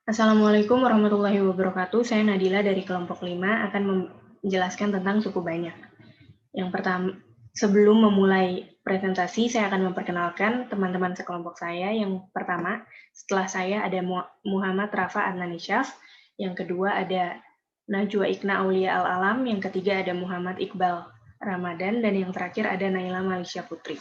Assalamualaikum warahmatullahi wabarakatuh. Saya Nadila dari kelompok 5 akan menjelaskan tentang suku banyak. Yang pertama, sebelum memulai presentasi, saya akan memperkenalkan teman-teman sekelompok saya. Yang pertama, setelah saya ada Muhammad Rafa Adnanisyaf, yang kedua ada Najwa Ikna Aulia Al-Alam, yang ketiga ada Muhammad Iqbal Ramadan, dan yang terakhir ada Naila Malisya Putri.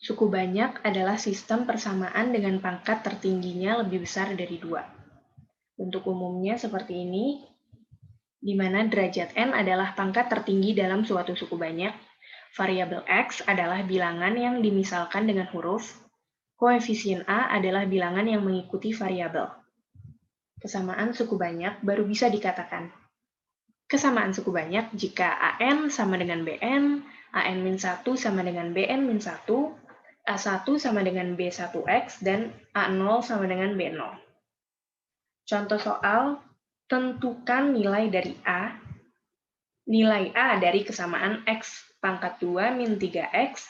Suku banyak adalah sistem persamaan dengan pangkat tertingginya lebih besar dari 2. Bentuk umumnya seperti ini, di mana derajat n adalah pangkat tertinggi dalam suatu suku banyak, variabel x adalah bilangan yang dimisalkan dengan huruf, koefisien a adalah bilangan yang mengikuti variabel. Kesamaan suku banyak baru bisa dikatakan. Kesamaan suku banyak jika an sama dengan bn, an-1 sama dengan bn-1, A1 sama dengan B1X, dan A0 sama dengan B0. Contoh soal, tentukan nilai dari A. Nilai A dari kesamaan X pangkat 2 min 3X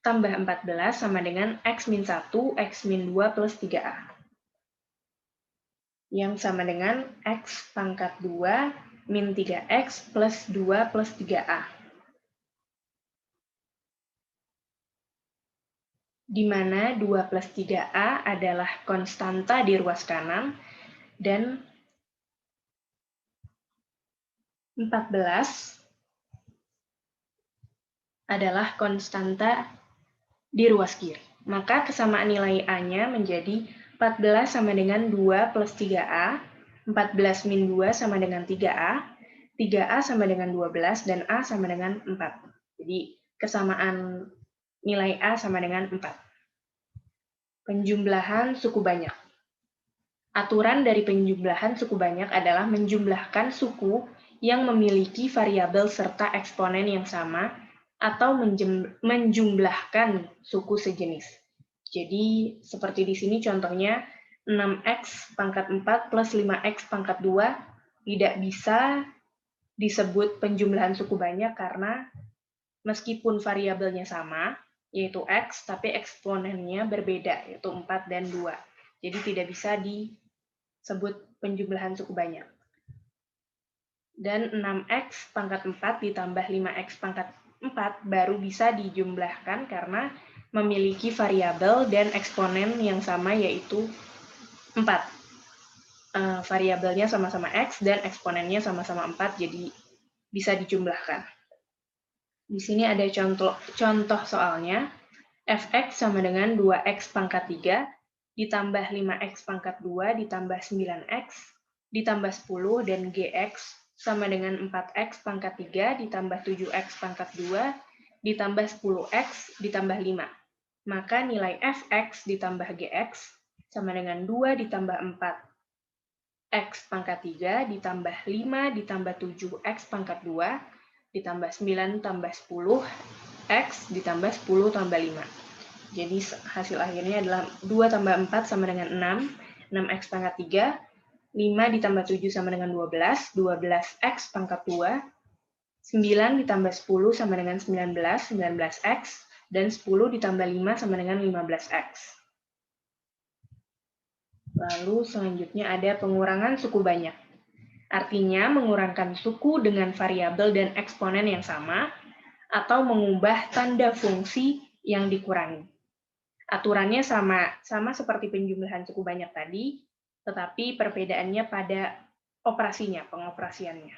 tambah 14 sama dengan X min 1, X min 2 plus 3A. Yang sama dengan X pangkat 2 min 3X plus 2 plus 3A. Di mana 2 plus 3A adalah konstanta di ruas kanan, dan 14 adalah konstanta di ruas kiri. Maka kesamaan nilai A-nya menjadi 14 sama dengan 2 plus 3A, 14 min 2 sama dengan 3A, 3A sama dengan 12, dan A sama dengan 4. Jadi kesamaan nilai A sama dengan 4. Penjumlahan suku banyak. Aturan dari penjumlahan suku banyak adalah menjumlahkan suku yang memiliki variabel serta eksponen yang sama atau menjumlahkan suku sejenis. Jadi seperti di sini contohnya 6x pangkat 4 plus 5x pangkat 2 tidak bisa disebut penjumlahan suku banyak karena meskipun variabelnya sama, yaitu x, tapi eksponennya berbeda, yaitu 4 dan 2. Jadi tidak bisa disebut penjumlahan suku banyak. Dan 6x pangkat 4 ditambah 5x pangkat 4 baru bisa dijumlahkan karena memiliki variabel dan eksponen yang sama, yaitu 4. Variabelnya sama-sama x dan eksponennya sama-sama 4, jadi bisa dijumlahkan. Di sini ada contoh soalnya. Fx sama dengan 2x pangkat 3 ditambah 5x pangkat 2 ditambah 9x ditambah 10, dan gx sama dengan 4x pangkat 3 ditambah 7x pangkat 2 ditambah 10x ditambah 5. Maka nilai fx ditambah gx sama dengan 2 ditambah 4x pangkat 3 ditambah 5 ditambah 7x pangkat 2 ditambah 9 tambah 10 x ditambah 10 tambah 5. Jadi hasil akhirnya adalah 2 tambah 4 sama dengan 6, 6x pangkat 3, 5 ditambah 7 sama dengan 12, 12x pangkat 2, 9 ditambah 10 sama dengan 19, 19x, dan 10 ditambah 5 sama dengan 15x. Lalu selanjutnya ada pengurangan suku banyak. Artinya mengurangkan suku dengan variabel dan eksponen yang sama, atau mengubah tanda fungsi yang dikurangi. Aturannya sama seperti penjumlahan suku banyak tadi, tetapi perbedaannya pada operasinya, pengoperasiannya.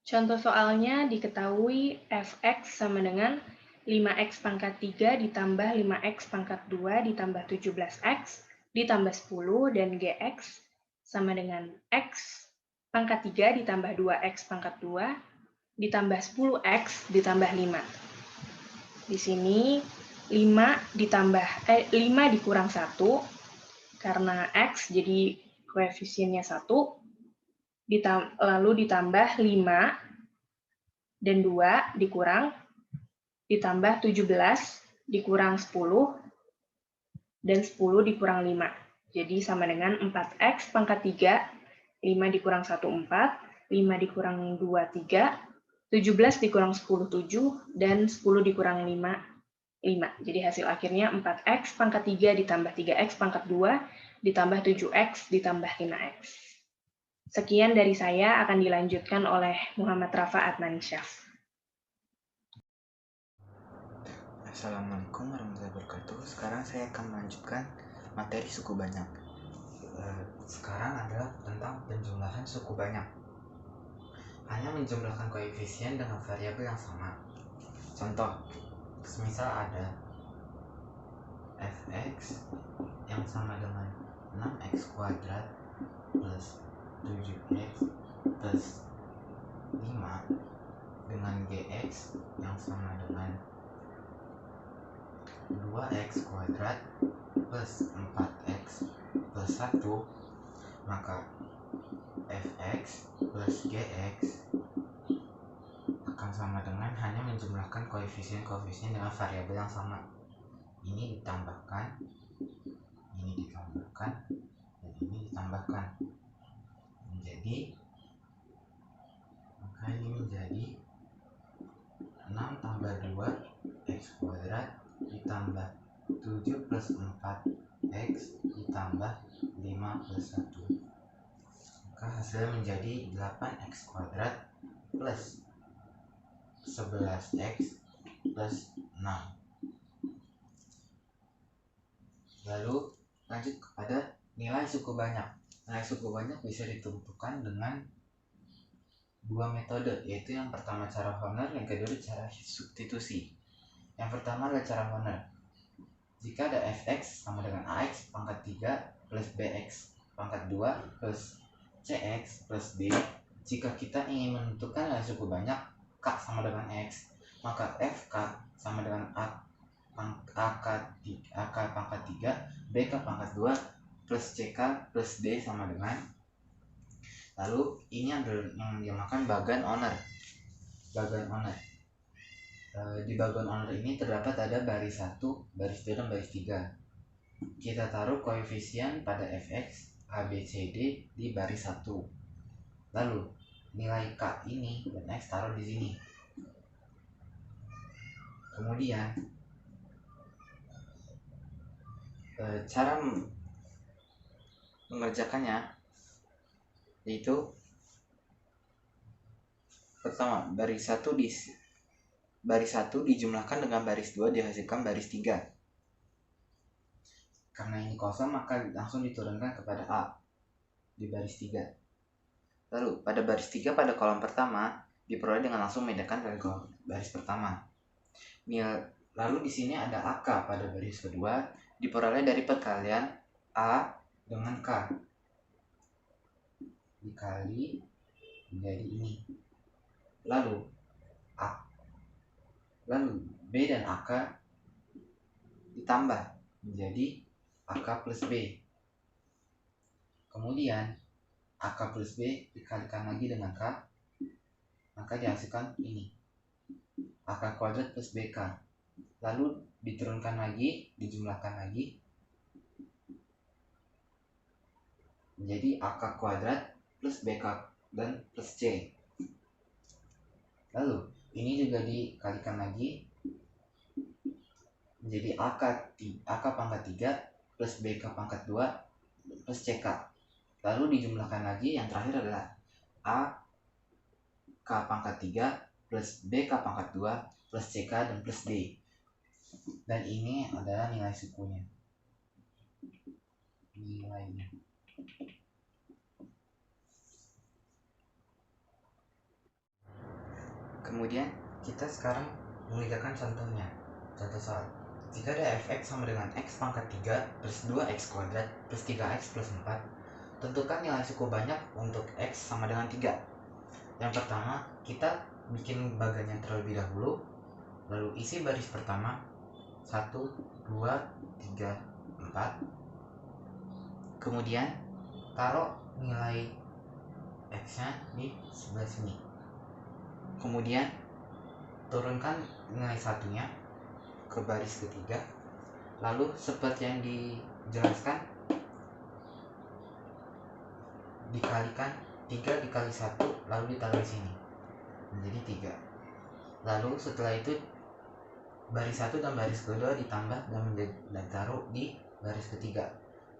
Contoh soalnya diketahui fx sama dengan 5x pangkat 3 ditambah 5x pangkat 2 ditambah 17x ditambah 10, dan gx sama dengan x pangkat 3 ditambah 2x pangkat 2 ditambah 10x ditambah 5. Di sini 5 dikurang 1 karena x jadi koefisiennya 1, lalu ditambah 5 dan 2 dikurang, ditambah 17 dikurang 10, dan 10 dikurang 5. Jadi sama dengan 4x pangkat 3, 5 dikurang 1, 4, 5 dikurang 2, 3, 17 dikurang 10, 7, dan 10 dikurang 5, 5. Jadi hasil akhirnya 4x pangkat 3 ditambah 3x pangkat 2 ditambah 7x ditambah 5x. Sekian dari saya, akan dilanjutkan oleh Muhammad Rafa Adnansyaf. Assalamualaikum warahmatullahi wabarakatuh. Sekarang saya akan melanjutkan materi suku banyak. Sekarang adalah tentang penjumlahan suku banyak. Hanya menjumlahkan koefisien dengan variabel yang sama. Contoh, semisal ada fx yang sama dengan 6x kuadrat plus 7x plus 5 dengan gx yang sama dengan 2x kuadrat plus 4x plus 1, maka fx plus gx akan sama dengan hanya menjumlahkan koefisien-koefisien dengan variabel yang sama. Ini ditambahkan, ini ditambahkan, dan ini ditambahkan. Maka ini menjadi 6 tambah 2 x kuadrat ditambah 7 plus 4x ditambah 5 plus 1. Maka hasilnya menjadi 8x kuadrat plus 11x plus 6. Lalu lanjut kepada nilai suku banyak. Nilai suku banyak bisa ditentukan dengan dua metode, yaitu yang pertama cara Horner, yang kedua cara substitusi. Yang pertama adalah cara Horner. Jika ada fx sama dengan ax pangkat 3 plus bx pangkat 2 plus cx plus d, jika kita ingin menentukan nilai suku banyak k sama dengan x, maka fk sama dengan ak pangkat 3 bk pangkat 2 plus ck plus d sama dengan. Lalu ini adalah yang dinamakan bagan Horner. Di bagan Horner ini terdapat ada baris 1, baris 2, dan baris 3. Kita taruh koefisien pada fx, a, b, c, d di baris 1. Lalu nilai k ini dan x taruh di sini. Kemudian cara mengerjakannya yaitu pertama baris 1 dijumlahkan dengan baris 2 dihasilkan baris 3. Karena ini kosong maka langsung diturunkan kepada A di baris 3. Lalu pada baris 3 pada kolom pertama diperoleh dengan langsung membedakan dari kolom baris pertama. Lalu di sini ada AK pada baris kedua diperoleh dari perkalian A dengan K dikali menjadi ini. Lalu B dan AK ditambah menjadi AK plus B. Kemudian AK plus B dikalikan lagi dengan K, maka dihasilkan ini AK kuadrat plus BK. Lalu diturunkan lagi, dijumlahkan lagi menjadi AK kuadrat plus BK dan plus C. Lalu ini juga dikalikan lagi menjadi AK pangkat 3 plus BK pangkat 2 plus CK. Lalu dijumlahkan lagi, yang terakhir adalah AK pangkat 3 plus BK pangkat 2 plus CK dan plus D. Dan ini adalah nilai sukunya. Nilainya. Kemudian kita sekarang mengerjakan contohnya. Contoh soal. Jika ada fx sama dengan x pangkat 3 plus 2x kuadrat plus 3x plus 4, tentukan nilai suku banyak untuk x sama dengan 3. Yang pertama, kita bikin bagannya terlebih dahulu. Lalu isi baris pertama 1, 2, 3, 4. Kemudian taruh nilai x-nya di sebelah sini. Kemudian turunkan nilai satunya ke baris ketiga. Lalu seperti yang dijelaskan, dikalikan 3 dikali 1 lalu ditaruh di sini. menjadi 3. Lalu setelah itu baris 1 dan baris kedua ditambah dan taruh di baris ketiga.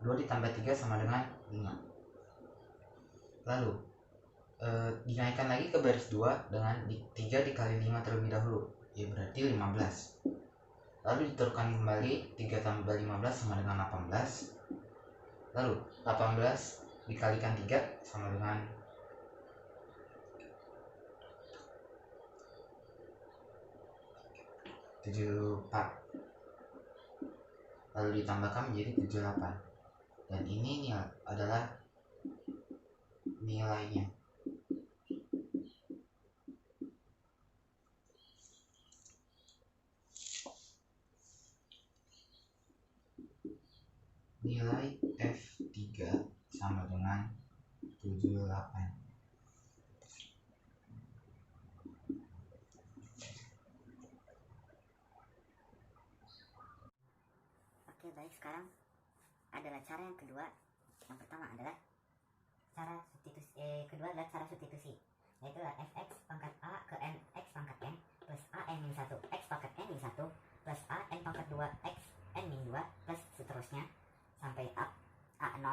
2 ditambah 3 sama dengan 5. Lalu dinaikkan lagi ke baris 2 dengan 3 dikali 5 terlebih dahulu, ya berarti 15. Lalu diteruskan kembali 3 tambah 15 sama dengan 18. Lalu 18 dikalikan 3 sama dengan 74. Lalu ditambahkan menjadi 78. Dan ini adalah nilainya. Nilai F3 sama dengan 78. Oke, baik, sekarang adalah cara yang kedua. Yang pertama adalah cara substitusi, yaitu fx pangkat a ke n x pangkat n plus a n min 1 x pangkat n min 1 plus a n pangkat 2 x n min 2 plus seterusnya sampai a0.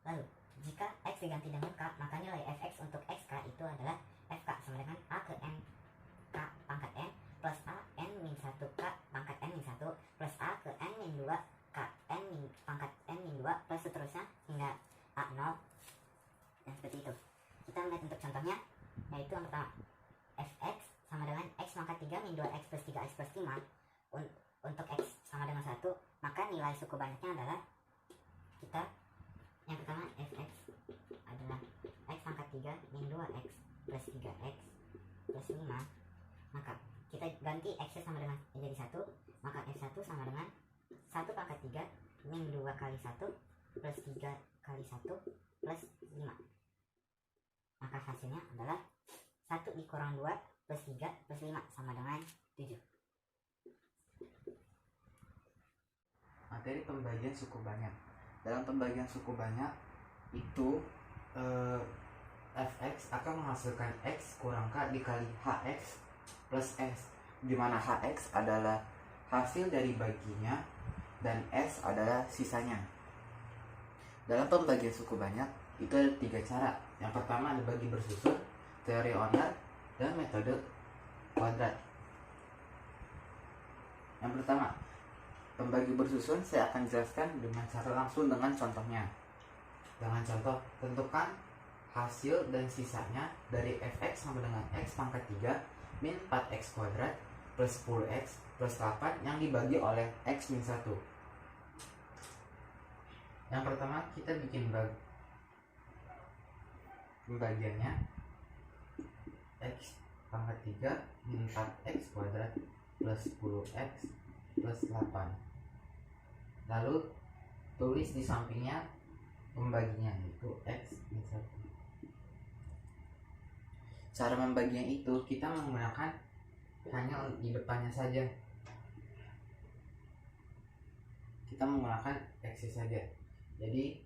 Lalu jika x diganti dengan k, maka nilai fx untuk xk itu adalah fk sama dengan a ke n k pangkat n plus a n min 1 k pangkat n min 1 plus a ke n min 2 k n min pangkat n min 2 plus seterusnya hingga a0. Dan seperti itu. Kita melihat untuk contohnya, yaitu yang pertama fx sama dengan x pangkat 3 min 2x plus 3x plus 5. Untuk x sama dengan 1, maka nilai suku banyaknya adalah yang pertama fx adalah x pangkat 3 min 2x plus 3x plus 5. Maka kita ganti x sama dengan menjadi 1, maka f1 sama dengan 1 pangkat 3 min 2 kali 1 plus 3 kali 1 plus 5. Maka hasilnya adalah 1 dikurang 2 plus 3 plus 5 sama dengan 7. Materi pembagian suku banyak. Dalam pembagian suku banyak itu fx akan menghasilkan x kurang k dikali hx plus s, di mana hx adalah hasil dari baginya dan s adalah sisanya. Dalam pembagian suku banyak itu ada 3 cara. Yang pertama ada bagi bersusun, teori Euler, dan metode kuadrat. Yang pertama, pembagi bersusun saya akan jelaskan dengan cara langsung dengan contohnya. Dengan contoh, tentukan hasil dan sisanya dari fx sama dengan x pangkat 3 min 4x kuadrat plus 10x plus 8 yang dibagi oleh x min 1. Yang pertama kita bikin pembagiannya x pangkat 3 min 4x kuadrat plus 10x plus 8. Lalu tulis di sampingnya pembaginya, yaitu x min 1. Cara membaginya itu kita menggunakan hanya di depannya saja. Kita menggunakan x saja. Jadi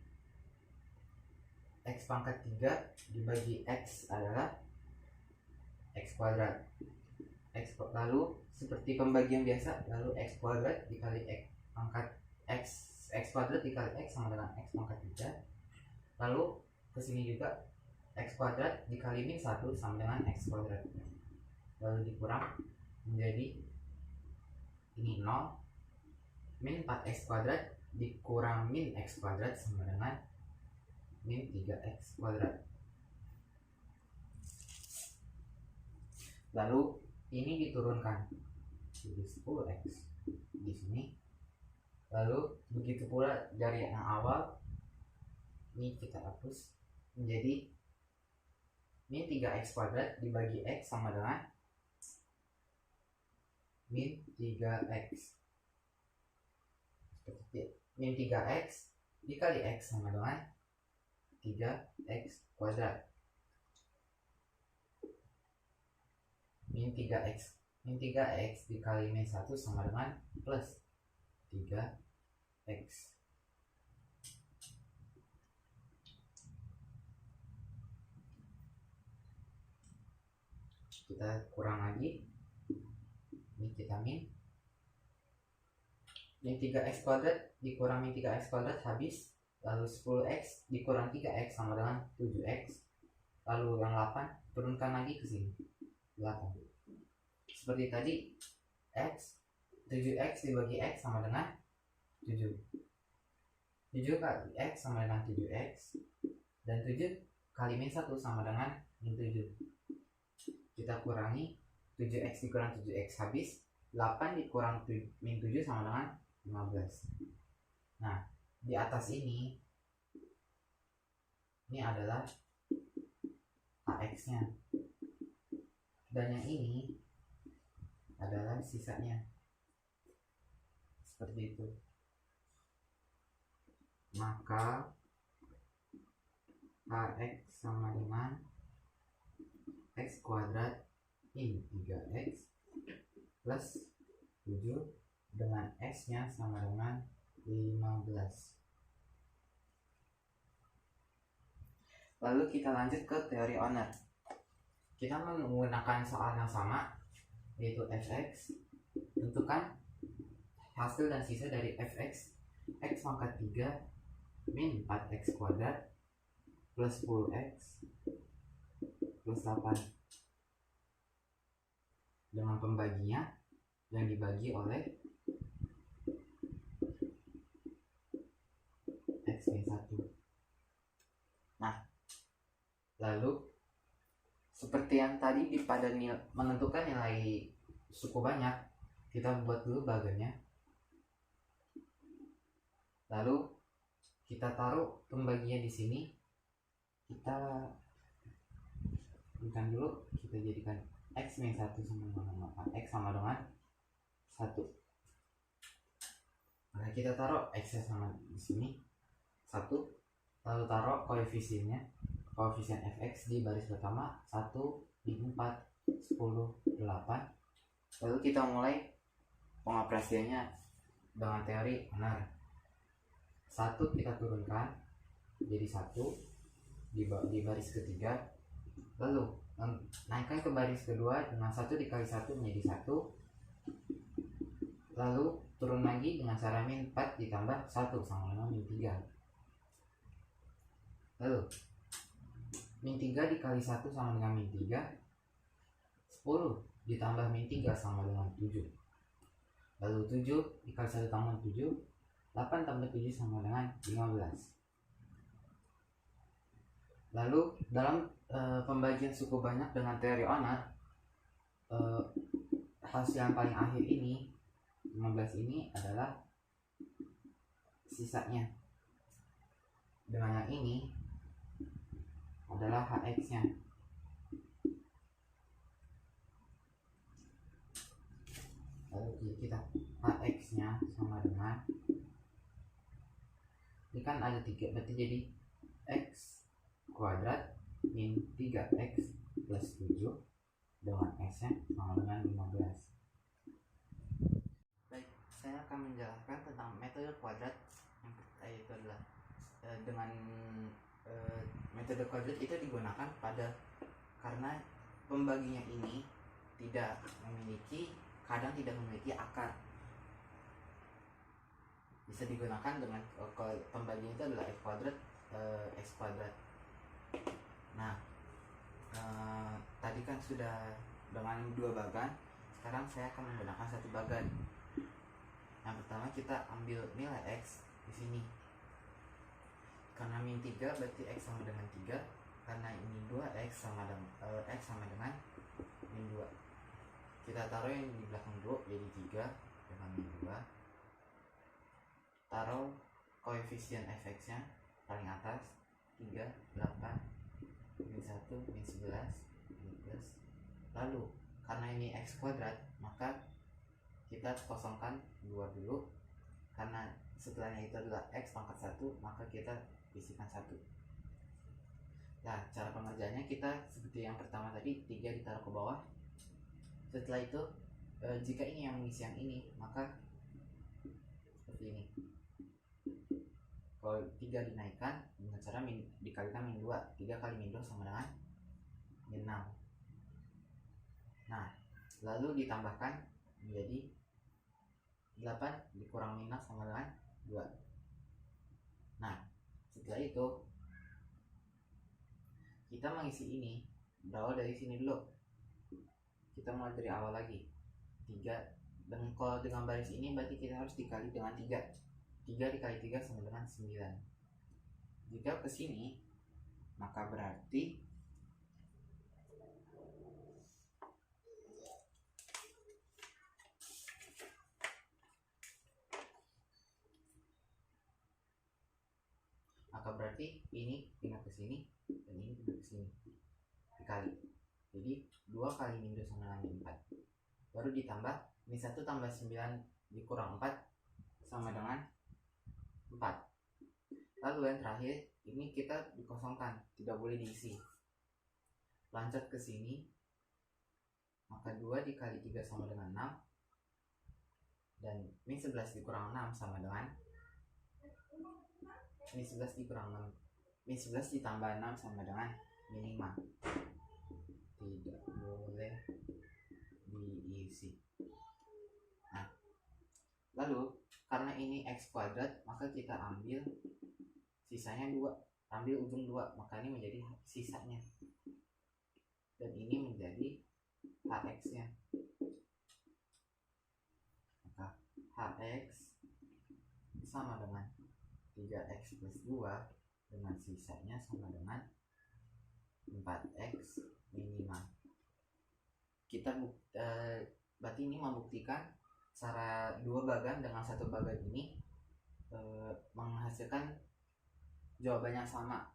x pangkat 3 dibagi x adalah x kuadrat. Lalu seperti pembagian biasa, lalu x kuadrat dikali x pangkat x kuadrat dikali x sama dengan x pangkat 3. Lalu kesini juga x kuadrat dikali min 1 sama dengan x kuadrat. Lalu dikurang menjadi ini 0, min 4x kuadrat dikurang min x kuadrat sama dengan min 3x kuadrat. Lalu ini diturunkan jadi 10x di sini. Lalu begitu pula dari yang awal ini kita hapus menjadi min 3x kuadrat dibagi x sama dengan min 3x. Seperti min 3x dikali x sama dengan 3x kuadrat. Min 3x dikali min 1 sama dengan plus 3x. Kita kurang lagi, ini kita min 3x kuadrat dikurang min 3x kuadrat habis, lalu 10x dikurang 3x sama dengan 7x, lalu yang 8 turunkan lagi ke sini 8. Seperti tadi, 7x dibagi x sama dengan 7 kali x sama dengan 7x, dan 7 kali min 1 sama dengan min 7. Kita kurangi, 7x dikurang 7x habis, 8 dikurang min 7 sama dengan 15. Nah, di atas ini adalah AX nya, dan yang ini adalah sisanya, seperti itu. Maka AX sama dengan x kuadrat min 3x plus 7 dengan x nya sama dengan 15. Lalu kita lanjut ke teori owner. Kita menggunakan soal yang sama, yaitu fx. Tentukan hasil dan sisa dari fx, x pangkat 3 min 4x kuadrat plus 10x plus 8, dengan pembaginya yang dibagi oleh x min 1. Nah, lalu seperti yang tadi pada menentukan nilai suku banyak, kita buat dulu bagannya. Lalu kita taruh pembaginya di sini. Kita berikan dulu, kita jadikan x min 1 sama dengan x sama dengan 1. Nah, kita taruh x sama di sini 1, lalu taruh koefisiennya, koefisien fx di baris pertama 1, min 4, 10, 8. Lalu kita mulai pengoperasiannya dengan teori benar. 1 kita turunkan jadi 1 di baris ketiga, lalu naikkan ke baris kedua dengan 1 dikali 1 menjadi 1, lalu turun lagi dengan cara min 4 ditambah 1 sama dengan min 3. Lalu min 3 dikali 1 sama dengan min 3, 10 ditambah min 3 sama dengan 7. Lalu 7 dikali 1 tambah 7, 8 tambah 7 sama dengan 15. Lalu dalam pembagian suku banyak dengan teori owner, hasil yang paling akhir ini 15 ini adalah sisanya, dengan yang ini adalah hx nya. Lalu kita hx nya sama dengan, ini kan ada 3, berarti jadi x kuadrat min 3x plus 7 dengan x nya sama dengan 15. Baik, saya akan menjelaskan tentang metode kuadrat, yaitu adalah dengan metode kuadrat itu digunakan karena pembaginya ini kadang tidak memiliki akar. Bisa digunakan dengan pembagian itu adalah x kuadrat. Nah, tadi kan sudah dengan 2 bagan, sekarang saya akan menggunakan 1 bagan. Yang pertama kita ambil nilai x di sini. Karena min 3 berarti x sama dengan 3. Karena ini 2, x sama dengan min 2. Kita taruh yang di belakang dulu, jadi 3 dengan min 2. Taruh koefisien fx nya paling atas 3, 8, min 1, min 11, min plus. Lalu karena ini x kuadrat, maka kita kosongkan 2 dulu. Karena setelahnya itu adalah x pangkat 1, maka kita isikan 1. Nah, cara pengerjaannya kita seperti yang pertama tadi, 3 ditaruh ke bawah. Setelah itu jika ini yang mengisi yang ini, maka seperti ini. Kalau 3 dinaikkan dengan cara dikalikan min 2, 3 kali min 2 sama dengan min 6. Nah, lalu ditambahkan menjadi 8 dikurang minus sama dengan 2. Nah, setelah itu kita mengisi ini berawal dari sini dulu. Kita mulai dari awal lagi. 3, dan kalau dengan baris ini berarti kita harus dikali dengan 3. 3 dikali 3 sama dengan 9. Jika ke sini, maka berarti ini pindah ke sini dan ini pindah ke sini dikali. Jadi 2 kali min 2 sama dengan 4. Baru ditambah min 1 tambah 9 dikurang 4 sama dengan 4. Lalu yang terakhir ini kita dikosongkan, tidak boleh diisi. Lanjut ke sini, maka 2 dikali 3 sama dengan 6, dan min 11 dikurang 6 sama dengan min 11 dikurang 6, min 11 ditambah 6 sama dengan min 5. Tidak boleh diisi. Nah, lalu karena ini x kuadrat, maka kita ambil sisanya 2, ambil ujung 2, maka ini menjadi sisanya, dan ini menjadi hx nya. Maka hx sama dengan 3x plus 2 dengan sisanya sama dengan 4x min 5. Kita berarti ini membuktikan cara 2 bagan dengan 1 bagan ini menghasilkan jawabannya sama.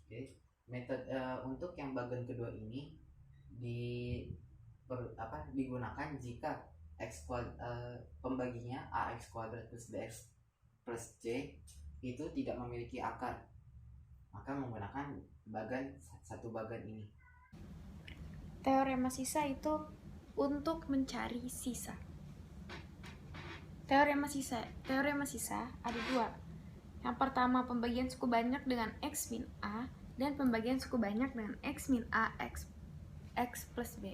Oke. Metode untuk yang bagan kedua ini digunakan jika pembaginya ax kuadrat plus bx plus c itu tidak memiliki akar, maka menggunakan satu bagan ini. Teorema sisa itu untuk mencari sisa. Teorema sisa ada 2. Yang pertama, pembagian suku banyak dengan x min a, dan pembagian suku banyak dengan x min a x plus b.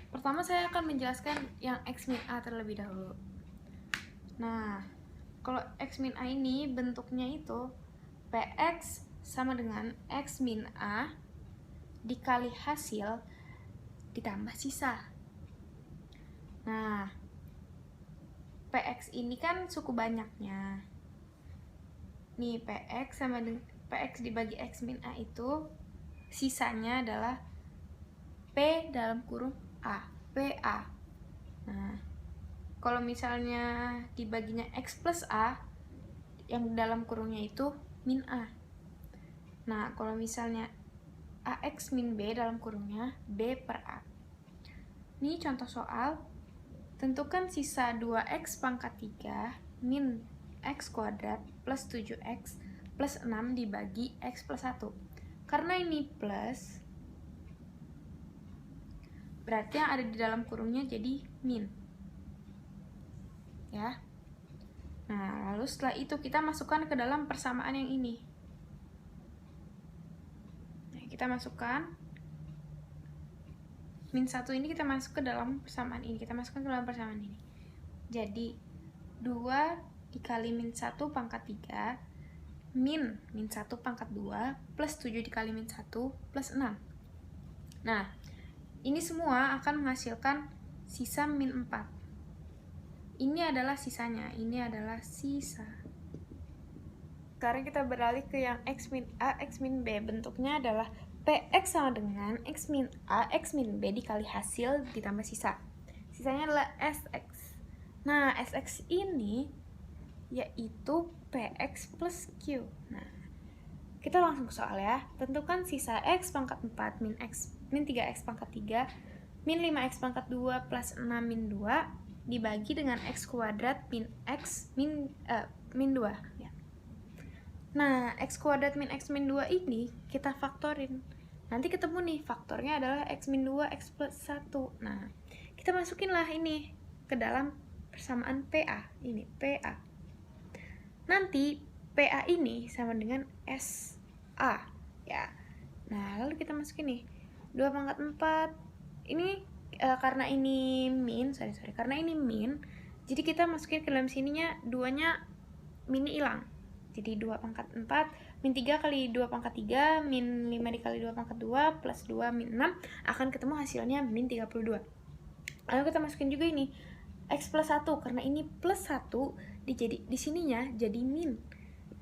Pertama saya akan menjelaskan yang x min a terlebih dahulu. Nah, kalau x min a ini bentuknya itu px sama dengan x min a dikali hasil ditambah sisa. Nah, px ini kan suku banyaknya. Nih, px sama dengan px dibagi x min a itu sisanya adalah p dalam kurung a, pa. Nah, kalau misalnya dibaginya x plus a, yang dalam kurungnya itu min a. Nah, kalau misalnya ax min b dalam kurungnya b per a. Ini contoh soal. Tentukan sisa 2x pangkat 3 min x kuadrat plus 7x plus 6 dibagi x plus 1. Karena ini plus, berarti yang ada di dalam kurungnya jadi min. Ya. Nah, lalu setelah itu kita masukkan ke dalam persamaan yang ini. Nah, kita masukkan min 1 ini, kita masuk ke dalam persamaan ini. Jadi 2 dikali min 1 pangkat 3 min 1 pangkat 2 plus 7 dikali min 1 plus 6. Nah, ini semua akan menghasilkan sisa min 4. Ini adalah sisanya, ini adalah sisa. Sekarang kita beralih ke yang x min a, x min b. Bentuknya adalah px sama dengan x min a, x min b dikali hasil ditambah sisa. Sisanya adalah sx. Nah, sx ini yaitu px plus q. Nah, kita langsung ke soal ya. Tentukan sisa x pangkat 4 min 3x pangkat 3 min 5x pangkat 2 plus 6 min 2 dibagi dengan x kuadrat min x min 2 ya. Nah, x kuadrat min x min 2 ini kita faktorin. Nanti ketemu nih, faktornya adalah x min 2 x plus 1. Nah, kita masukinlah ini ke dalam persamaan PA. Ini PA. Nanti PA ini sama dengan SA ya. Nah, lalu kita masukin nih 2 pangkat 4 ini karena ini min, karena ini min, jadi kita masukin ke dalam sininya 2-nya minnya hilang. Jadi 2 pangkat 4 min 3 kali 2 pangkat 3 min 5 dikali 2 pangkat 2 plus 2 min 6 akan ketemu hasilnya min 32. Lalu kita masukin juga ini x plus 1, karena ini plus 1 di sininya jadi min.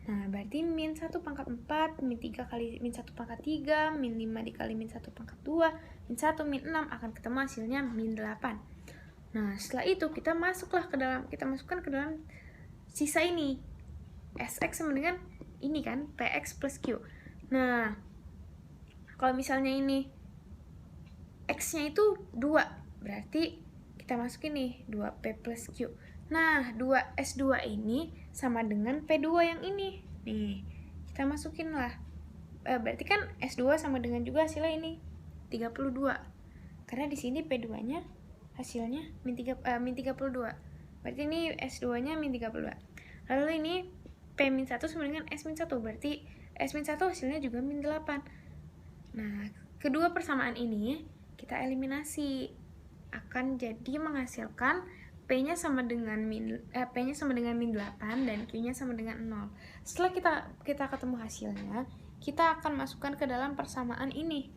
Nah, berarti min 1 pangkat 4, min 3 kali min 1 pangkat 3, min 5 dikali min 1 pangkat 2, min 1, min 6 akan ketemu hasilnya min 8. Nah, setelah itu kita masukkan ke dalam sisa ini. Sx sama dengan ini kan, px plus q. Nah, kalau misalnya ini x-nya itu 2, berarti kita masukin nih 2p plus q. Nah, 2s2 ini sama dengan p2 yang ini. Nih, kita masukin lah. Berarti kan s2 sama dengan juga hasilnya ini 32. Karena di sini p2-nya hasilnya min 32. Berarti ini s2-nya min 32. Lalu ini p-1 sama dengan s-1, berarti s-1 hasilnya juga min 8. Nah, kedua persamaan ini kita eliminasi, akan jadi menghasilkan P-nya sama dengan min 8 dan Q-nya sama dengan 0. Setelah kita ketemu hasilnya, kita akan masukkan ke dalam persamaan ini,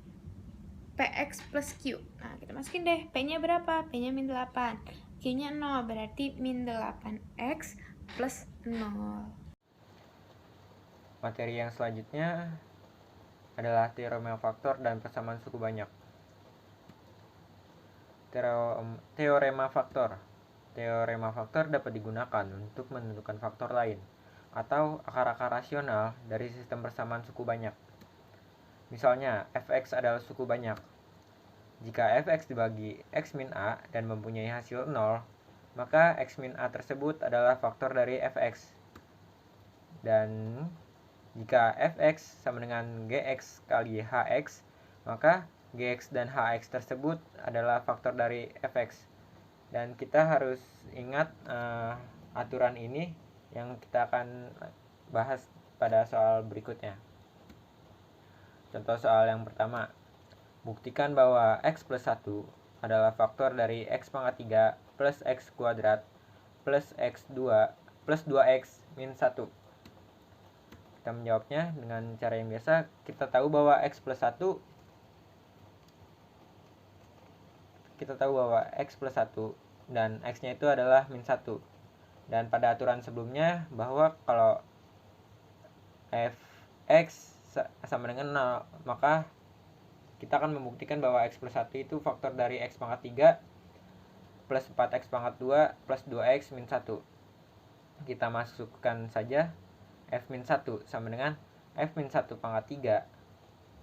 PX plus Q. Nah, kita masukin deh, P-nya berapa? P-nya min 8, Q-nya 0, berarti min 8X plus 0. Materi yang selanjutnya adalah teorema faktor dan persamaan suku banyak. Teorema faktor. Teorema faktor dapat digunakan untuk menentukan faktor lain atau akar-akar rasional dari sistem persamaan suku banyak. Misalnya, fx adalah suku banyak. Jika fx dibagi x min a dan mempunyai hasil 0, maka x min a tersebut adalah faktor dari fx. Dan jika fx sama dengan gx kali hx, maka gx dan hx tersebut adalah faktor dari fx. Dan kita harus ingat aturan ini yang kita akan bahas pada soal berikutnya. Contoh soal yang pertama, buktikan bahwa x plus 1 adalah faktor dari x pangkat 3 plus x kuadrat plus x2 plus 2x min 1. Kita menjawabnya dengan cara yang biasa. Kita tahu bahwa x plus 1 dan x-nya itu adalah min 1. Dan pada aturan sebelumnya bahwa kalau fx sama dengan 0, maka kita akan membuktikan bahwa x plus 1 itu faktor dari x pangkat 3 plus 4x pangkat 2 plus 2x min 1. Kita masukkan saja f min 1 sama dengan f min 1 pangkat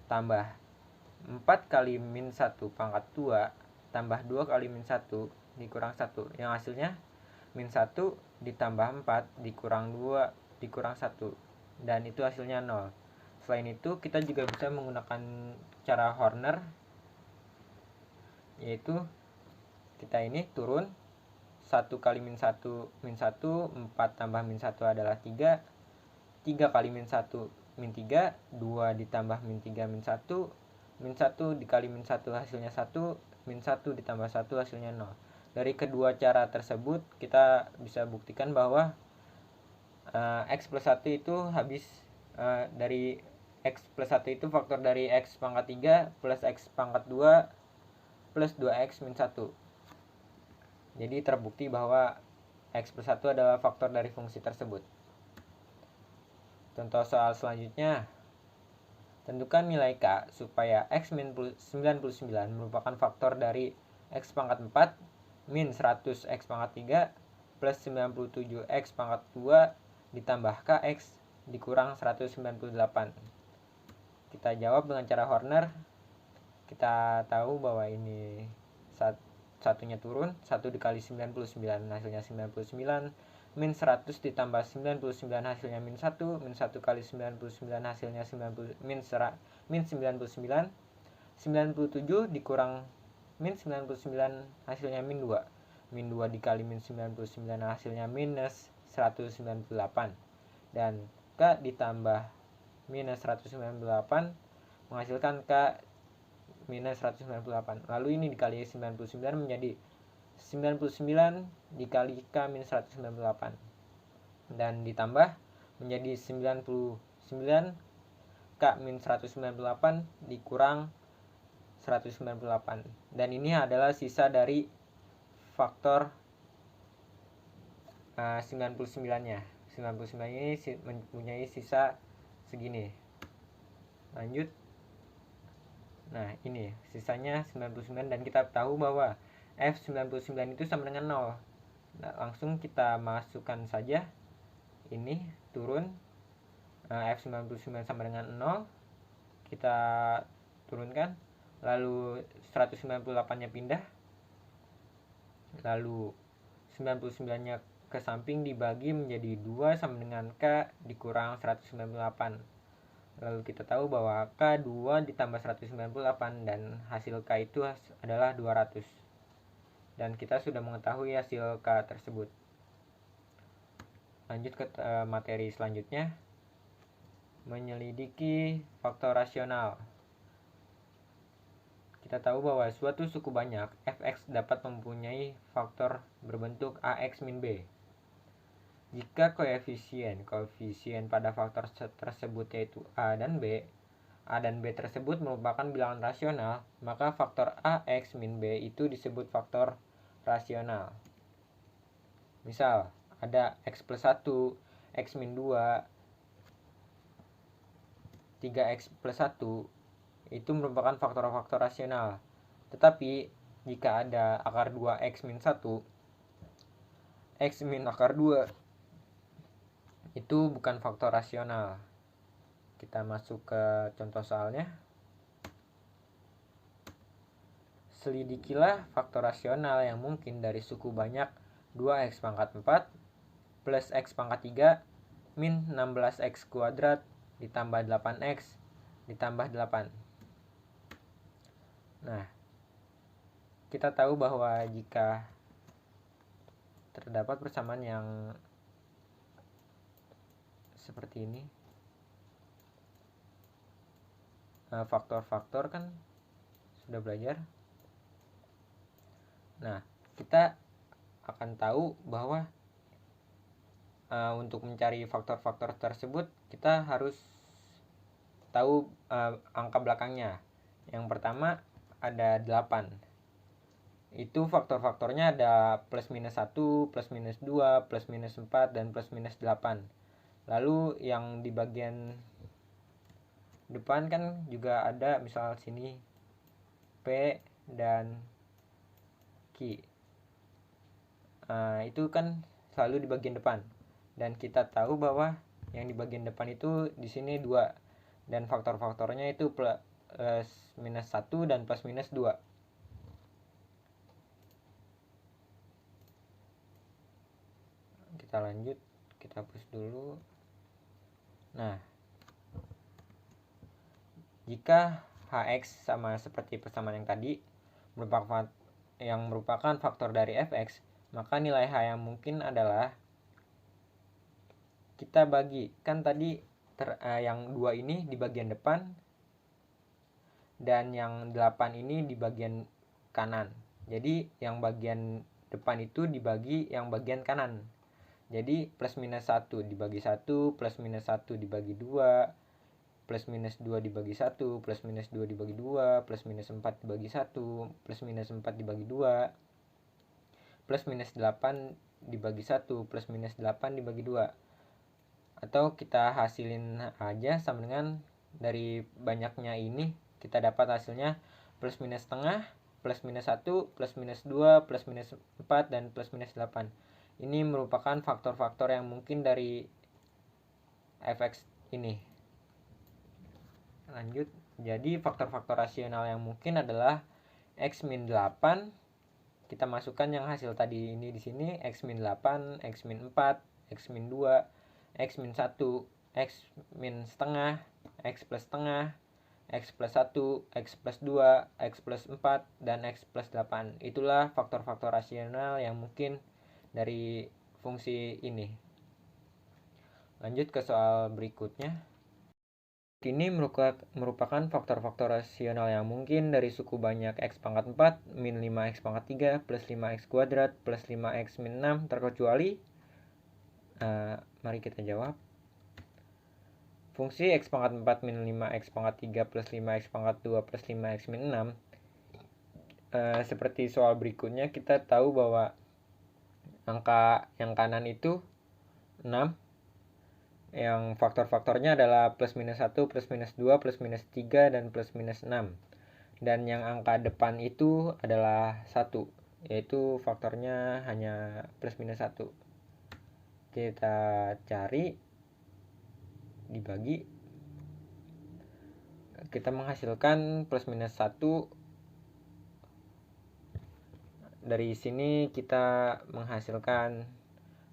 3 tambah 4 kali min 1 pangkat 2 tambah 2 kali min 1 dikurang 1, yang hasilnya min 1 ditambah 4 dikurang 2 dikurang 1, dan itu hasilnya 0. Selain itu, kita juga bisa menggunakan cara Horner, yaitu kita ini turun 1 kali min 1 min 1, 4 tambah min 1 adalah 3, 3 kali min 1 min 3, 2 ditambah min 3 min 1, min 1 dikali min 1 hasilnya 1, min 1 ditambah 1 hasilnya 0. Dari kedua cara tersebut kita bisa buktikan bahwa x plus 1 itu dari x plus 1 itu faktor dari x pangkat 3 plus x pangkat 2 plus 2x min 1. Jadi terbukti bahwa x plus 1 adalah faktor dari fungsi tersebut. Contoh soal selanjutnya, tentukan nilai K supaya x min 99 merupakan faktor dari x pangkat 4 min 100 x pangkat 3 plus 97 x pangkat 2 ditambah kx dikurang 198. Kita jawab dengan cara Horner. Kita tahu bahwa ini satunya turun, 1 dikali 99 hasilnya 99, min 100 ditambah 99 hasilnya min 1, min 1 kali 99 hasilnya 99, min 97 dikurang min 99 hasilnya min 2, min 2 dikali min 99 hasilnya minus 198, dan K ditambah minus 198 menghasilkan K minus 198. Lalu ini dikali 99 menjadi 99 dikali K minus 198. Dan ditambah menjadi 99 K minus 198 dikurang 198. Dan ini adalah sisa dari faktor 99-nya. 99 ini mempunyai sisa segini. Lanjut. Nah, ini sisanya 99 dan kita tahu bahwa F99 itu sama dengan 0. Nah, langsung kita masukkan saja ini turun. F99 sama dengan 0. Kita turunkan. Lalu 198-nya pindah. Lalu 99-nya ke samping dibagi menjadi 2 sama dengan K dikurang 198. Lalu kita tahu bahwa K2 ditambah 198 dan hasil K itu adalah 200. Dan kita sudah mengetahui hasil K tersebut. Lanjut ke materi selanjutnya. Menyelidiki faktor rasional. Kita tahu bahwa suatu suku banyak fx dapat mempunyai faktor berbentuk ax min b. Jika koefisien pada faktor tersebut yaitu a dan b tersebut merupakan bilangan rasional, maka faktor ax min b itu disebut faktor rasional. Misal, ada x plus 1, x min 2, 3x plus 1, itu merupakan faktor-faktor rasional. Tetapi, jika ada akar 2 x min 1, x min akar 2, itu bukan faktor rasional. Kita masuk ke contoh soalnya. Selidikilah faktor rasional yang mungkin dari suku banyak 2x pangkat 4 plus x pangkat 3 min 16x kuadrat ditambah 8x ditambah 8. Nah, kita tahu bahwa jika terdapat persamaan yang seperti ini, faktor-faktor kan sudah belajar. Nah, kita akan tahu bahwa untuk mencari faktor-faktor tersebut kita harus tahu angka belakangnya. Yang pertama ada 8. Itu faktor-faktornya ada plus minus 1, plus minus 2, plus minus 4, dan plus minus 8. Lalu yang di bagian depan kan juga ada, misal sini P dan Q. Itu kan selalu di bagian depan. Dan kita tahu bahwa yang di bagian depan itu di sini 2. Dan faktor-faktornya itu plus minus 1 dan plus minus 2. Kita lanjut, kita hapus dulu. Nah, jika Hx sama seperti persamaan yang tadi merupakan faktor dari fx, maka nilai H yang mungkin adalah kita bagi, kan tadi yang 2 ini di bagian depan dan yang 8 ini di bagian kanan. Jadi yang bagian depan itu dibagi yang bagian kanan. Jadi plus minus 1 dibagi 1, plus minus 1 dibagi 2, plus minus 2 dibagi 1, plus minus 2 dibagi 2, plus minus 4 dibagi 1, plus minus 4 dibagi 2, plus minus 8 dibagi 1, plus minus 8 dibagi 2. Atau kita hasilin aja sama dengan dari banyaknya ini kita dapat hasilnya plus minus setengah, plus minus 1, plus minus 2, plus minus 4, dan plus minus 8. Ini merupakan faktor-faktor yang mungkin dari fx ini. Lanjut, jadi faktor-faktor rasional yang mungkin adalah x min 8. Kita masukkan yang hasil tadi ini di sini, x min 8, x min 4, x min 2, x min 1, x min setengah, x plus setengah, x plus 1, x plus 2, x plus 4, dan x plus 8. Itulah faktor-faktor rasional yang mungkin dari fungsi ini. Lanjut ke soal berikutnya. ini merupakan faktor-faktor rasional yang mungkin dari suku banyak x pangkat 4 min 5x pangkat 3 plus 5x kuadrat plus 5x min 6 terkecuali. Mari kita jawab. Fungsi x pangkat 4 min 5x pangkat 3 plus 5x pangkat 2 plus 5x min 6. Seperti soal berikutnya, kita tahu bahwa angka yang kanan itu 6. Yang faktor-faktornya adalah plus minus 1, plus minus 2, plus minus 3, dan plus minus 6. Dan yang angka depan itu adalah 1, yaitu faktornya hanya plus minus 1. Kita cari, dibagi, kita menghasilkan plus minus 1. Dari sini kita menghasilkan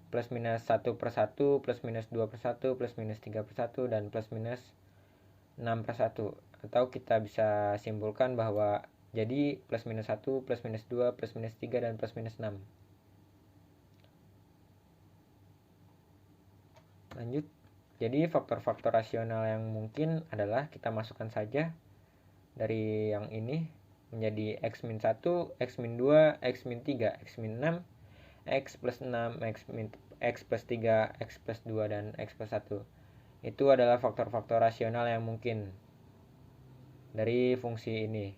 plus minus 1 per 1, plus minus 2 per 1, plus minus 3 per 1, dan plus minus 6 per 1. Atau kita bisa simpulkan bahwa jadi plus minus 1, plus minus 2, plus minus 3, dan plus minus 6. Lanjut. Jadi faktor-faktor rasional yang mungkin adalah kita masukkan saja dari yang ini menjadi x min 1, x min 2, x min 3, x min 6, x plus 6, x plus 3, x plus 2, dan x plus 1. Itu adalah faktor-faktor rasional yang mungkin dari fungsi ini.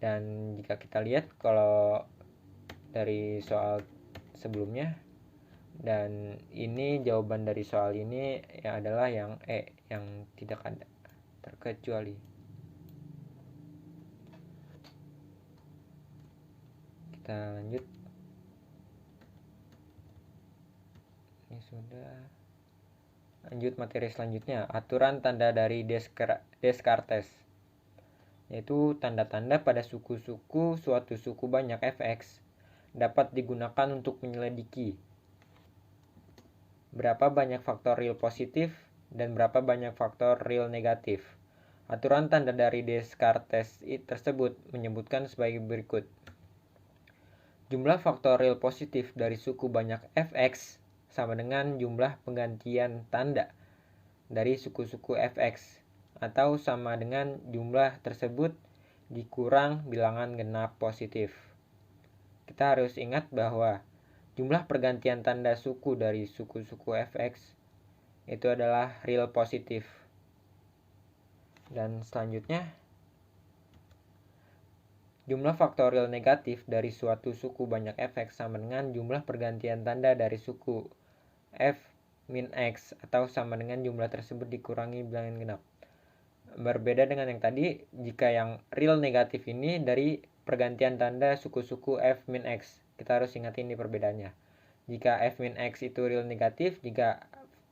Dan jika kita lihat kalau dari soal sebelumnya, dan ini jawaban dari soal ini ya adalah yang E, yang tidak ada terkecuali. Kita lanjut. Ini sudah. Lanjut materi selanjutnya, aturan tanda dari Descartes, yaitu tanda-tanda pada suku-suku suatu suku banyak fx dapat digunakan untuk menyelidiki berapa banyak faktor real positif dan berapa banyak faktor real negatif. Aturan tanda dari Descartes tersebut menyebutkan sebagai berikut. Jumlah faktor real positif dari suku banyak fx sama dengan jumlah penggantian tanda dari suku-suku fx, atau sama dengan jumlah tersebut dikurang bilangan genap positif. Kita harus ingat bahwa jumlah pergantian tanda suku dari suku-suku fx itu adalah real positif. Dan selanjutnya, jumlah faktorial negatif dari suatu suku banyak fx sama dengan jumlah pergantian tanda dari suku f min x, atau sama dengan jumlah tersebut dikurangi bilangan genap. Berbeda dengan yang tadi, jika yang real negatif ini dari pergantian tanda suku-suku f min x. Kita harus ingat ini perbedaannya. Jika f min x itu real negatif, jika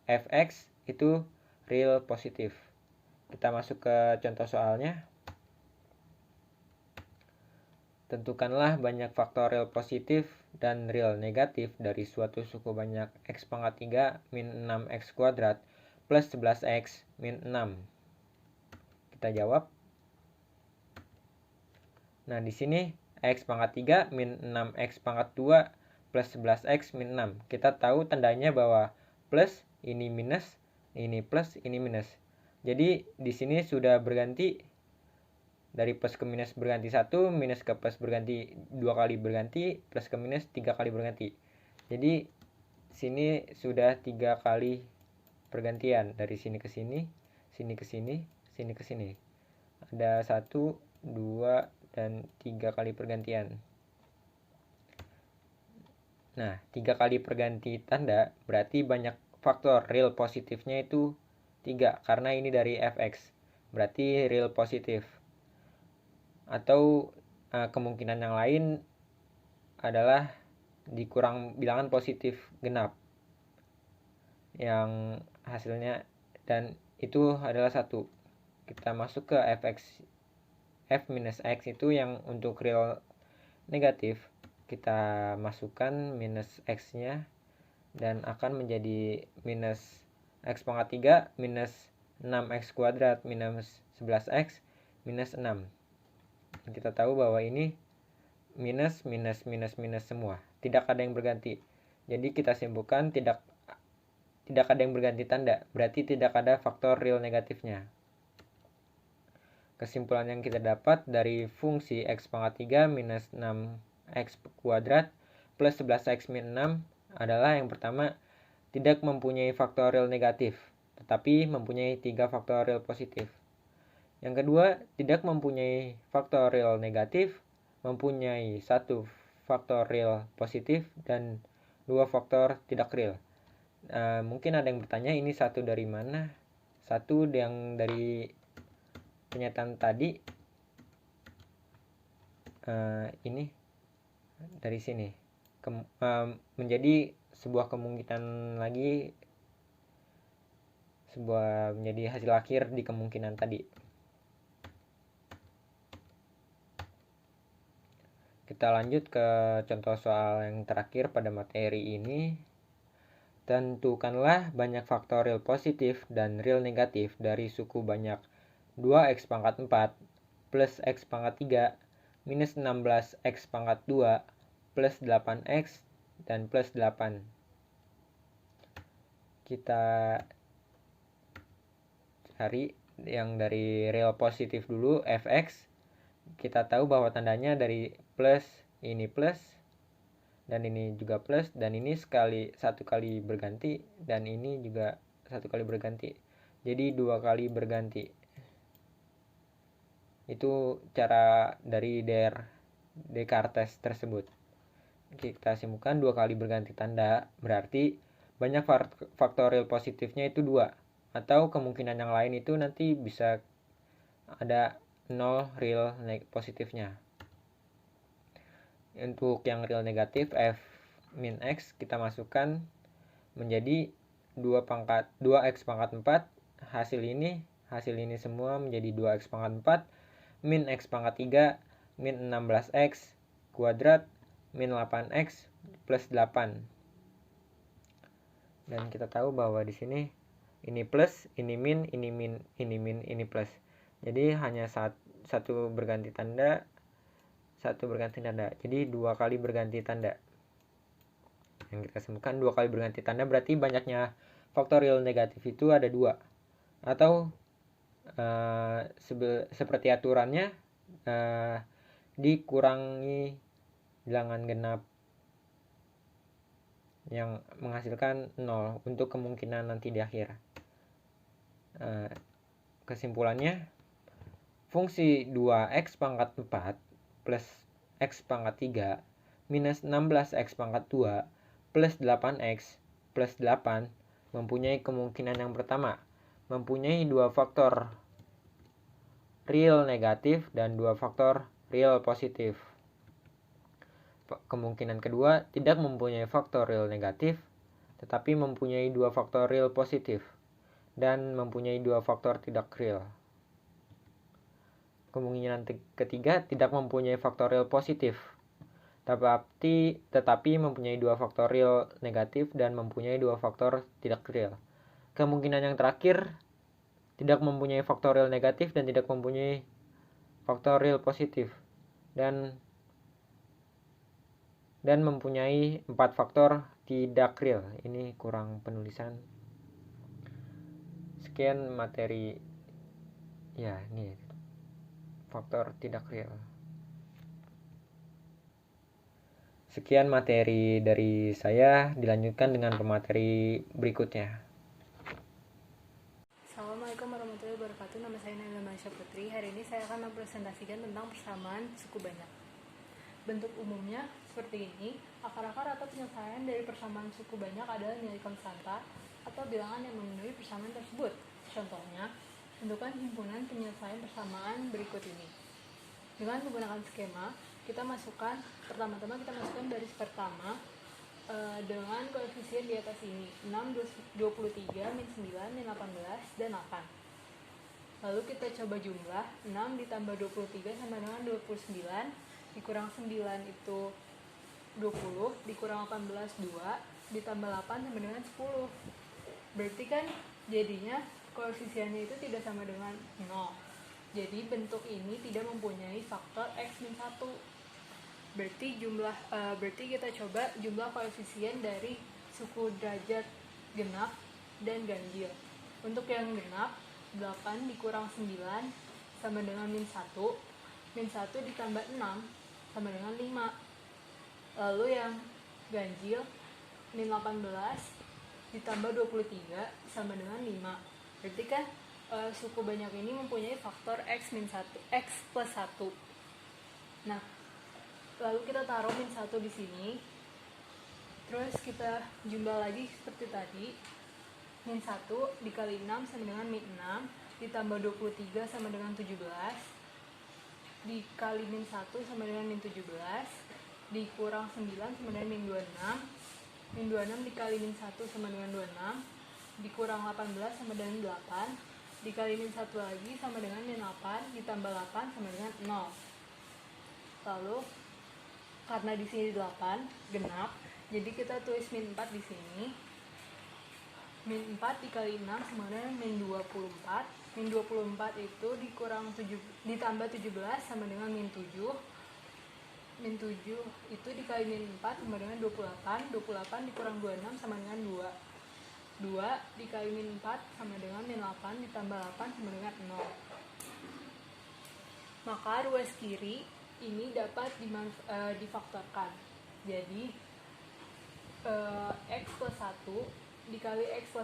fx itu real positif. Kita masuk ke contoh soalnya. Tentukanlah banyak faktor real positif dan real negatif dari suatu suku banyak x pangkat 3 min 6x kuadrat plus 11x min 6. Kita jawab. Nah, di sini x pangkat 3 min 6x pangkat 2 plus 11x min 6. Kita tahu tandanya bahwa plus, ini minus, ini plus, ini minus. Jadi di sini sudah berganti. Dari plus ke minus berganti 1, minus ke plus berganti 2 kali berganti, plus ke minus 3 kali berganti. Jadi sini sudah 3 kali pergantian. Dari sini ke sini, sini ke sini, sini ke sini. Ada 1, 2, dan 3 kali pergantian. Nah, 3 kali perganti tanda berarti banyak faktor real positifnya itu 3. Karena ini dari fx. Berarti real positif. Atau kemungkinan yang lain adalah dikurang bilangan positif genap yang hasilnya, dan itu adalah 1. Kita masuk ke fx, f minus x itu yang untuk real negatif. Kita masukkan minus x nya dan akan menjadi minus x pangkat 3 minus 6x kuadrat minus 11x minus 6. Kita tahu bahwa ini minus, minus, minus, minus semua. Tidak ada yang berganti. Jadi kita simpulkan tidak ada yang berganti tanda. Berarti tidak ada faktor real negatifnya. Kesimpulan yang kita dapat dari fungsi x pangkat 3 minus 6x kuadrat plus 11x min 6 adalah yang pertama, tidak mempunyai faktorial negatif, tetapi mempunyai 3 faktorial positif. Yang kedua, tidak mempunyai faktorial negatif, mempunyai 1 faktorial positif, dan 2 faktor tidak real. Mungkin ada yang bertanya, ini satu dari mana? Satu yang dari pernyataan tadi, ini dari sini menjadi sebuah kemungkinan lagi, menjadi hasil akhir di kemungkinan tadi. Kita lanjut ke contoh soal yang terakhir pada materi ini. Tentukanlah banyak faktorial positif dan real negatif dari suku banyak 2x pangkat 4 plus x pangkat 3 minus 16x pangkat 2 plus 8x dan plus 8. Kita cari yang dari real positif dulu, fx. Kita tahu bahwa tandanya dari plus, ini plus, dan ini juga plus, dan ini satu kali berganti, dan ini juga satu kali berganti. Jadi 2 kali berganti. Itu cara dari Descartes tersebut. Kita simpulkan 2 kali berganti tanda berarti banyak faktorial positifnya itu 2. Atau kemungkinan yang lain itu nanti bisa ada 0 real positifnya. Untuk yang real negatif f min x kita masukkan menjadi 2x pangkat 4. Hasil ini semua menjadi 2x pangkat 4 min x pangkat 3 min 16x kuadrat min 8x plus 8. Dan kita tahu bahwa di sini ini plus, ini min, ini min, ini min, ini plus. Jadi hanya satu berganti tanda, Jadi 2 kali berganti tanda. Yang kita sebutkan 2 kali berganti tanda berarti banyaknya faktorial negatif itu ada 2. Atau seperti aturannya dikurangi bilangan genap yang menghasilkan 0 untuk kemungkinan nanti di akhir. Kesimpulannya, fungsi 2x pangkat 4 plus x pangkat 3 minus 16x pangkat 2 plus 8x plus 8 mempunyai kemungkinan yang pertama, mempunyai 2 faktor real negatif dan 2 faktor real positif. Kemungkinan kedua, tidak mempunyai faktor real negatif, tetapi mempunyai 2 faktor real positif, dan mempunyai 2 faktor tidak real. Kemungkinan ketiga, tidak mempunyai faktor real positif, tetapi mempunyai 2 faktor real negatif dan mempunyai 2 faktor tidak real. Kemungkinan yang terakhir, tidak mempunyai faktor real negatif dan tidak mempunyai faktor real positif, dan mempunyai 4 faktor tidak real. Ini kurang penulisan. Sekian materi. Ya, ini faktor tidak real. Sekian materi dari saya, dilanjutkan dengan pemateri berikutnya. Assalamualaikum warahmatullahi wabarakatuh. Nama saya Naila Masya Putri. Hari ini saya akan mempresentasikan tentang persamaan suku banyak. Bentuk umumnya seperti ini. Akar-akar atau penyelesaian dari persamaan suku banyak adalah nilai konstanta atau bilangan yang memenuhi persamaan tersebut. Contohnya, tentukan himpunan penyelesaian persamaan berikut ini. Dengan menggunakan skema, pertama-tama kita masukkan baris pertama dengan koefisien di atas ini 6, 23, min 9, min 18, dan 8. Lalu kita coba jumlah 6 ditambah 23 sama dengan 29, dikurang 9 itu 20, dikurang 18 2, ditambah 8 sama dengan 10. Berarti kan jadinya koefisiennya itu tidak sama dengan 0. Jadi bentuk ini tidak mempunyai faktor x min 1. Berarti kita coba jumlah koefisien dari suku derajat genap dan ganjil. Untuk yang genap, 8 dikurang 9 sama dengan min 1. Min 1 ditambah 6 sama dengan 5. Lalu yang ganjil, min 18 ditambah 23 sama dengan 5. Berarti kan suku banyak ini mempunyai faktor x plus 1. Nah, lalu kita taruh min 1 di sini. Terus kita jumlah lagi seperti tadi. Min 1 dikali 6 sama dengan min 6, ditambah 23 sama dengan 17, dikali min 1 sama dengan min 17, dikurang 9 sama dengan min 26, min 26 dikali min 1 sama dengan 26, dikurang 18 sama dengan 8, dikali min 1 lagi sama dengan min 8, ditambah 8 sama dengan 0. Lalu karena di sini 8 genap, jadi kita tulis min 4 di sini. Min 4 dikali 6 sama dengan min 24. Min 24 itu ditambah 17 sama dengan min 7. Min 7 itu dikali min 4 sama dengan 28. 28 dikurang 26 sama dengan 2. 2 dikali min 4 sama dengan min 8 ditambah 8 sama dengan 0. Maka ruas kiri ini dapat difaktorkan. Jadi x plus 1 dikali x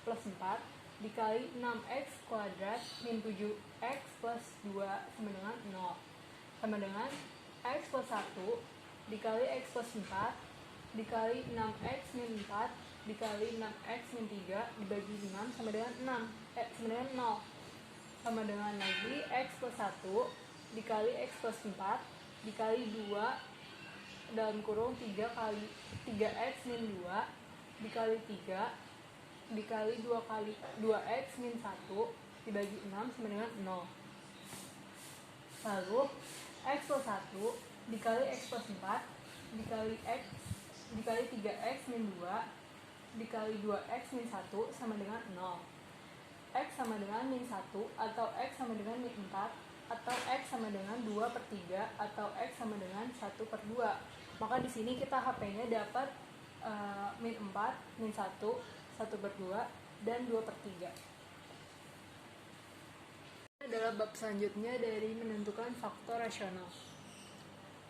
plus 4 dikali 6x kuadrat min 7x plus 2 sama dengan 0, sama dengan x plus 1 dikali x plus 4 dikali 6x min 4 dikali 6x min 3 dibagi 5 sama dengan sama dengan 0, sama dengan lagi x plus 1 dikali x plus 4 dikali 2 dalam kurung 3x min 2 dikali 3 dikali 2x min 1 dibagi 6 sama dengan 0. Lalu x plus 1 dikali x plus 4 dikali 3x min 2 dikali 2x min 1 sama dengan 0. X sama dengan min 1 atau x sama dengan min 4 atau x sama dengan 2/3 atau x sama dengan 1/2. Maka di sini kita HP-nya dapat min 4, min 1, 1/2, dan 2/3. Adalah bab selanjutnya dari menentukan faktor rasional.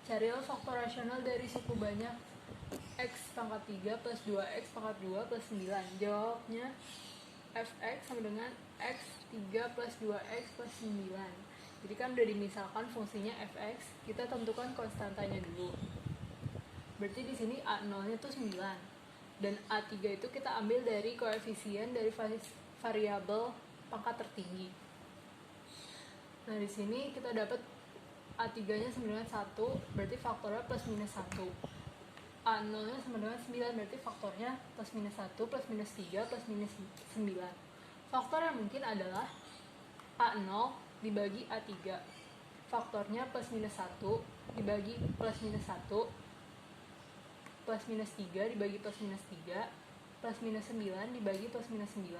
Carilah faktor rasional dari suku banyak x pangkat 3 plus 2x pangkat 2 plus 9. Jawabnya fx sama dengan x 3 plus 2x plus 9. Jadi kan udah dimisalkan fungsinya fx, kita tentukan konstantanya dulu. Berarti di sini A0-nya tuh 9 dan A3 itu kita ambil dari koefisien dari variabel pangkat tertinggi. Nah, di sini kita dapat A3-nya sama dengan 1, berarti faktornya plus minus 1. A0-nya sama dengan 9, berarti faktornya plus minus 1 plus minus 3 plus minus 9. Faktor yang mungkin adalah A0 dibagi A3. Faktornya plus minus 1 dibagi plus minus 1 plus minus 3 dibagi plus minus 3 plus minus 9 dibagi plus minus 9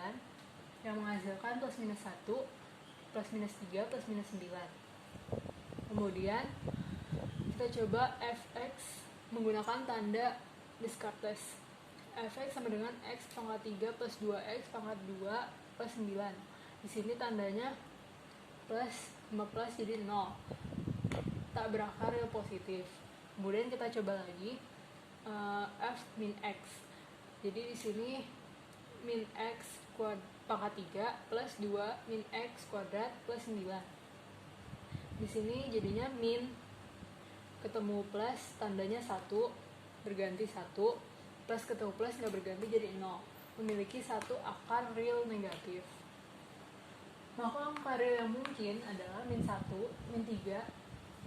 yang menghasilkan plus minus 1 plus minus 3 plus minus 9. Kemudian kita coba fx menggunakan tanda Descartes. Fx sama dengan x pangkat 3 plus 2x pangkat 2 plus 9. Di sini tandanya plus 5 plus jadi 0, tak berakar real positif. Kemudian kita coba lagi f min x. Jadi di sini min x pangkat 3 plus 2 min x kuadrat plus 9. Di sini jadinya min ketemu plus tandanya 1 berganti 1 plus ketemu plus nggak berganti jadi 0, memiliki satu akar real negatif. Maka angka real yang mungkin adalah min 1, min 3,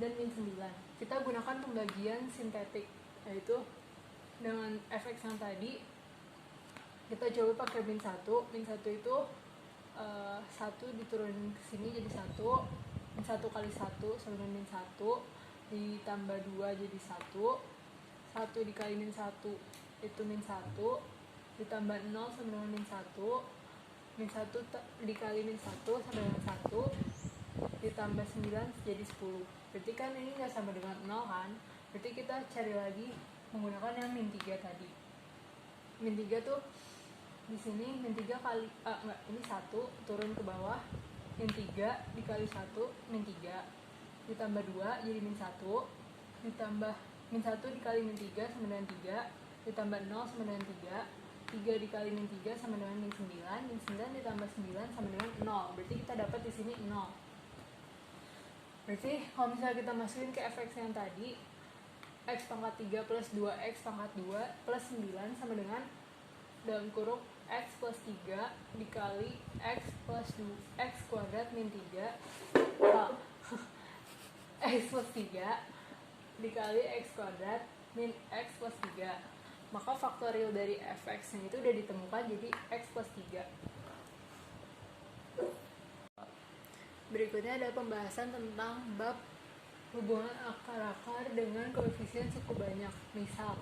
dan min 9. Kita gunakan pembagian sintetik, yaitu dengan fx yang tadi kita coba pakai min 1. Min 1 itu 1 diturunin ke sini jadi 1, min 1 kali 1 sama dengan min 1 ditambah 2 jadi 1 dikali min 1 itu min 1 ditambah 0 sama dengan min 1 dikali min 1 sama dengan 1 ditambah 9 jadi 10. Berarti kan ini nggak sama dengan 0 kan, berarti kita cari lagi menggunakan yang min 3 tadi. Min 3 tuh di sini min 3 kali ini 1 turun ke bawah min 3 dikali 1 min 3 ditambah 2 jadi min 1 ditambah min 1 dikali min 3 sama dengan 3 ditambah 0 sama dengan 3 dikali min 3 sama dengan min 9 min 9 ditambah 9 sama dengan 0 berarti kita dapat di sini 0. Berarti kalau misalnya kita masukin ke fx yang tadi x pangkat 3 plus 2x pangkat 2 plus 9 sama dengan dalam kurung x plus 3 dikali x plus 2 x kuadrat min 3 x plus 3 dikali x kuadrat min x plus 3. Maka faktorial dari fx yang itu udah ditemukan jadi x plus 3. Berikutnya ada pembahasan tentang bab hubungan akar-akar dengan koefisien suku banyak. Misal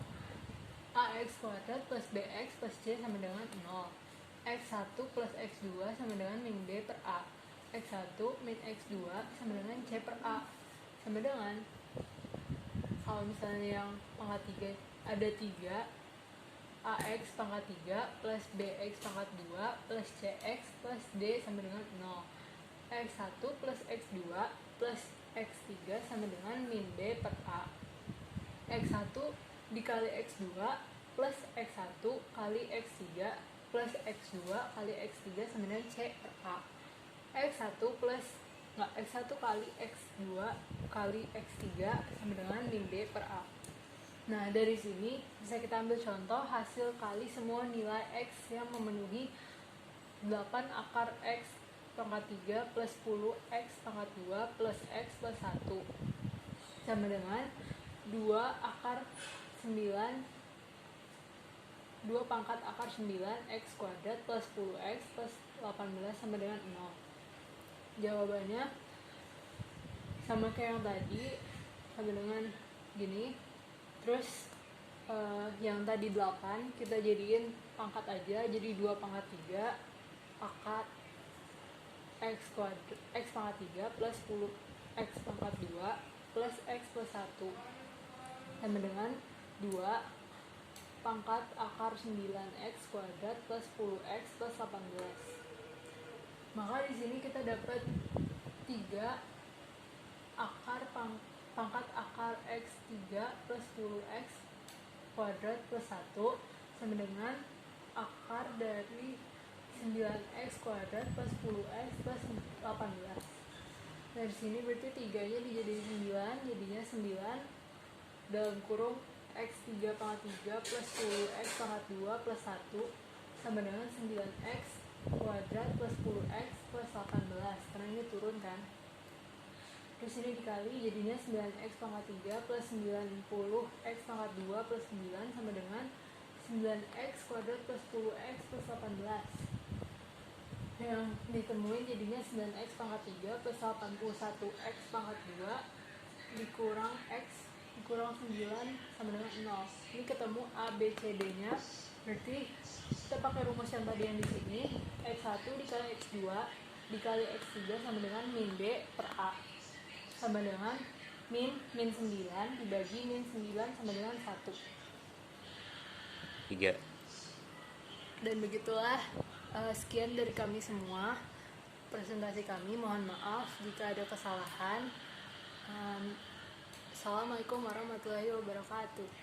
ax kuadrat plus bx plus c sama dengan 0, x1 plus x2 sama dengan min b per a, x1 min x2 sama dengan c per a, sama dengan kalau misalnya yang pangkat 3 ada 3 ax pangkat 3 plus bx pangkat 2 plus cx plus d sama dengan 0, x1 plus x2 plus x3 sama dengan min b per a, x1 dikali x2 plus x1 kali x3 plus x2 kali x3 sama dengan c per a, x1 plus x1 kali x2 kali x3 sama dengan min b per a. Nah dari sini bisa kita ambil contoh hasil kali semua nilai x yang memenuhi 8 akar x pangkat 3 plus 10 x pangkat 2 plus x plus 1 sama dengan 2 pangkat akar 9 x kuadrat plus 10x plus 18 sama dengan 0. Jawabannya sama kayak yang tadi, sama dengan gini. Terus yang tadi 8 kita jadiin pangkat aja, jadi 2 pangkat 3 akar x kuadrat x pangkat 3 plus 10 x pangkat 2 plus x plus 1 sama dengan 2 pangkat akar 9x kuadrat plus 10x plus 18. Maka di sini kita dapat 3 pangkat akar x3 plus 10x kuadrat plus 1 sama dengan akar dari 9x kuadrat plus 10x plus 18. Dari sini berarti 3 nya dijadiin 9 jadinya 9 dalam kurung x3 pangkat 3 plus 10x pangkat 2 plus 1 sama dengan 9x kuadrat plus 10x plus 18 karena ini turun kan. Terus ini dikali jadinya 9x pangkat 3 plus 90x pangkat 2 plus 9 sama dengan 9x kuadrat plus 10x plus 18. Yang ditemuin jadinya 9x pangkat 3 plus 81x pangkat 2 dikurang x dikurang 9 sama dengan 0. Ini ketemu A, B, C, D nya. Berarti kita pakai rumus yang tadi yang di sini, x1 dikali x2 dikali x3 sama dengan min B per A sama dengan min 9 dibagi min 9 sama dengan 1. 3. Dan begitulah sekian dari kami semua presentasi kami. Mohon maaf jika ada kesalahan. Assalamualaikum warahmatullahi wabarakatuh.